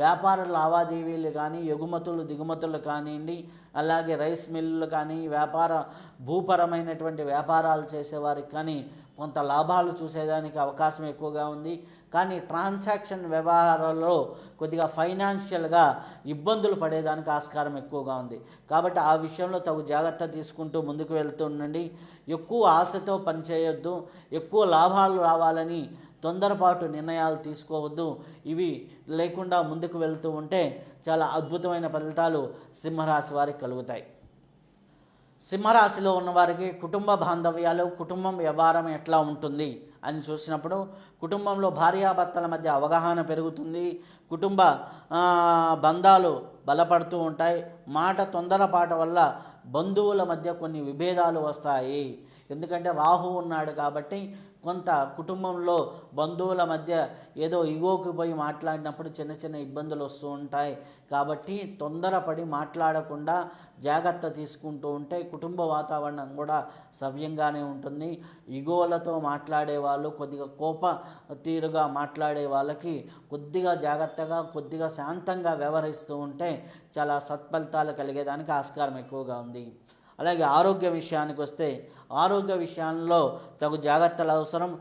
వ్యాపార లావాదేవీలు కానీ, ఎగుమతులు దిగుమతులు కానివ్వండి, అలాగే రైస్ మిల్లులు కానీ, భూపరమైనటువంటి వ్యాపారాలు చేసేవారికి కానీ కొంత లాభాలు చూసేదానికి అవకాశం ఎక్కువగా ఉంది. కానీ ట్రాన్సాక్షన్ వ్యవహారాల్లో కొద్దిగా ఫైనాన్షియల్గా ఇబ్బందులు పడేదానికి ఆస్కారం ఎక్కువగా ఉంది. కాబట్టి ఆ విషయంలో తగు జాగ్రత్త తీసుకుంటూ ముందుకు వెళ్తూ ఉండండి. ఎక్కువ ఆశతో పనిచేయొద్దు. ఎక్కువ లాభాలు రావాలని తొందరపాటు నిర్ణయాలు తీసుకోవద్దు. ఇవి లేకుండా ముందుకు వెళ్తూ ఉంటే చాలా అద్భుతమైన ఫలితాలు సింహరాశి వారికి కలుగుతాయి. సింహరాశిలో ఉన్నవారికి కుటుంబ బాంధవ్యాలు, కుటుంబం వ్యవహారం ఎట్లా ఉంటుంది అని చూసినప్పుడు కుటుంబంలో భార్యాభర్తల మధ్య అవగాహన పెరుగుతుంది. కుటుంబ బంధాలు బలపడుతూ ఉంటాయి. మాట తొందరపాటు వల్ల బంధువుల మధ్య కొన్ని విభేదాలు వస్తాయి. ఎందుకంటే రాహు ఉన్నాడు కాబట్టి కొంత కుటుంబంలో బంధువుల మధ్య ఏదో ఇగోకి పోయి మాట్లాడినప్పుడు చిన్న చిన్న ఇబ్బందులు వస్తూ ఉంటాయి. కాబట్టి తొందరపడి మాట్లాడకుండా జాగ్రత్త తీసుకుంటూ ఉంటే కుటుంబ వాతావరణం కూడా సవ్యంగానే ఉంటుంది. ఇగోలతో మాట్లాడే వాళ్ళు, కొద్దిగా కోప తీరుగా మాట్లాడే వాళ్ళకి కొద్దిగా జాగ్రత్తగా, కొద్దిగా శాంతంగా వ్యవహరిస్తూ ఉంటే చాలా సత్ఫలితాలు కలిగేదానికి ఆస్కారం ఎక్కువగా ఉంది. అలాగే ఆరోగ్య విషయానికి వస్తే ఆరోగ్య విషయాల్లో తగు జాగ్రత్తలు అవసరం.